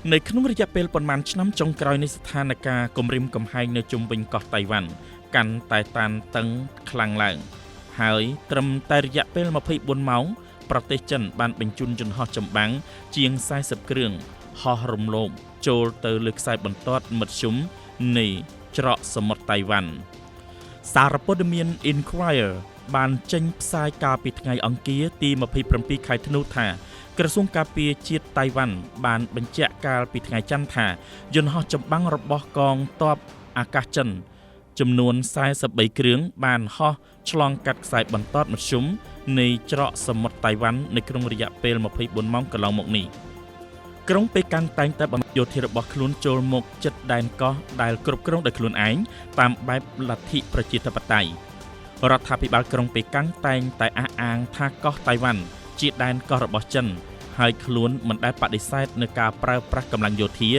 ในក្នុងរយៈពេលប៉ុន្មានឆ្នាំចុងក្រោយនៃស្ថានភាពគំរាមកំហែងនៅជុំវិញកោះតៃវ៉ាន់កាន់តែតានតឹងខ្លាំងឡើងហើយត្រឹមតែរយៈពេល24ម៉ោងប្រទេសចិនបានបញ្ជូនយន្តហោះចម្បាំងជាង40គ្រឿងហោះរំលោភចូលទៅលើខ្សែបន្ទាត់មធ្យមនៃច្រកសមុទ្រតៃវ៉ាន់សារព័ត៌មាន Inquirer បានចេញផ្សាយកាលពីថ្ងៃអង្គារទី27ខែធ្នូថាក្រសួងការពារជាតិតៃវ៉ាន់បានបញ្ជាក់កាលពីថ្ងៃច័ន្ទថាយន្តហោះចម្បាំងរបស់កងទ័ពអាកាសចិនចំនួន43គ្រឿងបានហោះឆ្លងកាត់ខ្សែបន្ទាត់មធ្យមនៃច្រកសមុទ្រតៃវ៉ាន់នៅក្នុងរយៈពេល24ម៉ោងកន្លងមកនេះក្រុងប៉េកាំងតែងតែបំយោធារបស់ខ្លួនចូលមកជិតដែនកោះដែលគ្រប់គ្រងដោយខ្លួនឯងតាមបែបលទ្ធិប្រជាធិបតេយ្យរដ្ឋាភិបាលក្រុងប៉េកាំងតែងតែអះអាងថាកោះតៃវ៉ាន់ជាដែនកោះរបស់ចិនហើយខ្លួនមិនដែលបដិសេធនឹងការប្រើប្រាស់កម្លាំងយោធា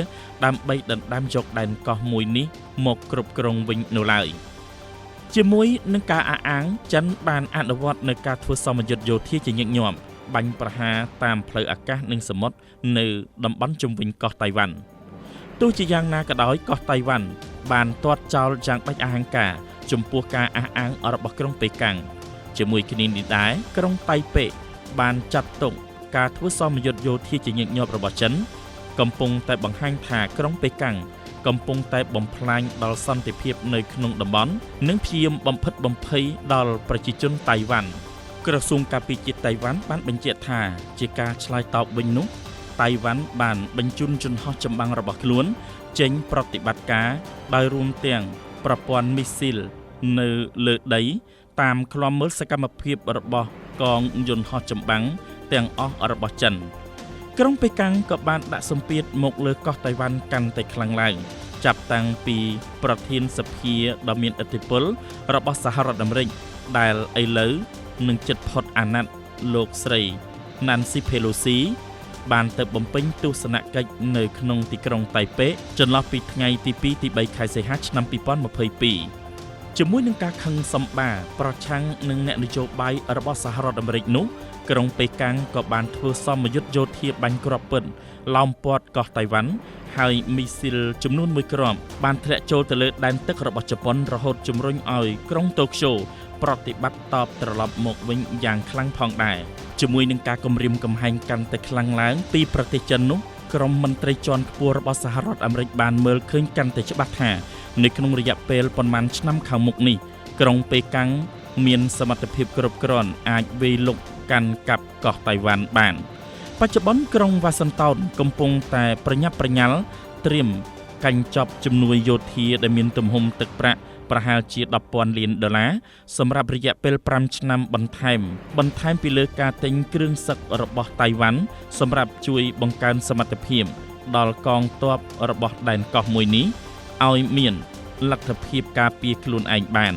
ដើម្បីដណ្ដើមយកដែនកោះមួយនេះមកគ្រប់គ្រងវិញនៅឡើយជាមួយនឹងការអះអាងចិនបានអនុវត្តនូវការធ្វើសម្ពយុទ្ធយោធាជាញឹកញាប់បាញ់ប្រហារតាមផ្លូវអាកាសនិងសមុទ្រនៅតំបន់ជុំវិញកោះតៃវ៉ាន់ទោះជាយ៉ាងណាក៏ដោយកោះតៃវ៉ាន់បានទាត់ចោលយ៉ាងដាច់អហង្ការចំពោះការអះអាងរបស់ក្រុងប៉េកាំងជាមួយគ្នានេះដែរក្រុងតៃប៉េបានចាត់ទុកការធ្វើសម្ពយុទ្ធយោធាជាញឹកញាប់របស់ចិនកំពុងតែបង្ហាញថាក្រុងប៉េកាំងកំពុងតែបំផ្លាញដល់សន្តិភាពនៅក្នុងតំបន់និងព្យាយាមបំផិតបំភ័យដល់ប្រជាជនតៃវ៉ាន់ក្រសួងការពារជាតិតៃវ៉ាន់បានបញ្ជាក់ថាជាការឆ្លើយតបវិញនោះតៃវ៉ាន់បានបញ្ជូនយន្តហោះចម្បាំងរបស់ខ្លួនចេញប្រតិបត្តិការដោយរួមទាំងប្រព័ន្ធមីស៊ីលនៅលើដីតាមឃ្លាំមើលសកម្មភាពរបស់កងយន្តហោះចម្បាំងទាំងអស់របស់ចិនក្រុងប៉េកាំងក៏បានដាក់សម្ពាធមកលើកោះតៃវ៉ាន់កាន់តែខ្លាំងឡើងចាប់តាំងពីប្រធានសភាដ៏មានឥទ្ធិពលរបស់សហរដ្ឋអាមេរិកដែលឥឡូវនឹងជិតផុតអាណត្តិលោកស្រី Nancy Pelosi បានទៅបំពេញទស្សនកិច្ចនៅក្នុងទីក្រុងតៃប៉េចន្លោះពីថ្ងៃទី2ទី3ខែសីហាឆ្នាំ2022ជាមួយនឹងការខឹងសម្បាប្រឆាំងនឹងអ្នកនយោបាយរបស់សហរដ្ឋអាមេរិកនោះក្រុងប៉េកាំងក៏បានធ្វើសម្ពយុទ្ធយោធាបាញ់គ្រាប់ពិនឡោមព័ទ្ធកោះតៃវ៉ាន់ហើយមីស៊ីលចំនួន1គ្រាប់បានធ្លាក់ចូលទៅលើដែនទឹករបស់ជប៉ុនរហូតជំរុញឲ្យក្រុងតូក្យូប្រតិបត្តិតបត្រឡប់មកវិញយ៉ាងខ្លាំងផងដែរជាមួយនឹងការគំរាមកំហែងកាន់តែខ្លាំងឡើងពីប្រទេសចិននោះក្រុមមន្ត្រីជាន់ខ្ពស់របស់សហរដ្ឋអាមេរិកបានមើលឃើញកាន់តែច្បាស់ថានៅក្នុងរយៈពេលប៉ុន្មានឆ្នាំខាងមុខនេះក្រុងប៉េកាំងមានសមត្ថភាពគ្រប់គ្រាន់អាចវាយលុកកាន់កាប់កោះតៃវ៉ាន់បានបច្ចុប្បន្នក្រុងវ៉ាស៊ីនតោនកំពុងតែប្រញាប់ប្រញាល់ត្រៀមកញ្ចប់ជំនួយយោធាដែលមានទំហំទឹកប្រាក់ប្រហែលជា$10,000 លានសម្រាប់រយៈពេល5ឆ្នាំបន្ថែមពីលើការទិញគ្រឿងសឹករបស់តៃវ៉ាន់សម្រាប់ជួយបង្កើនសមត្ថភាពដល់កងទ័ពរបស់ដែនកោះមួយនេះឲ្យមានលទ្ធភាពការពារខ្លួនឯងបាន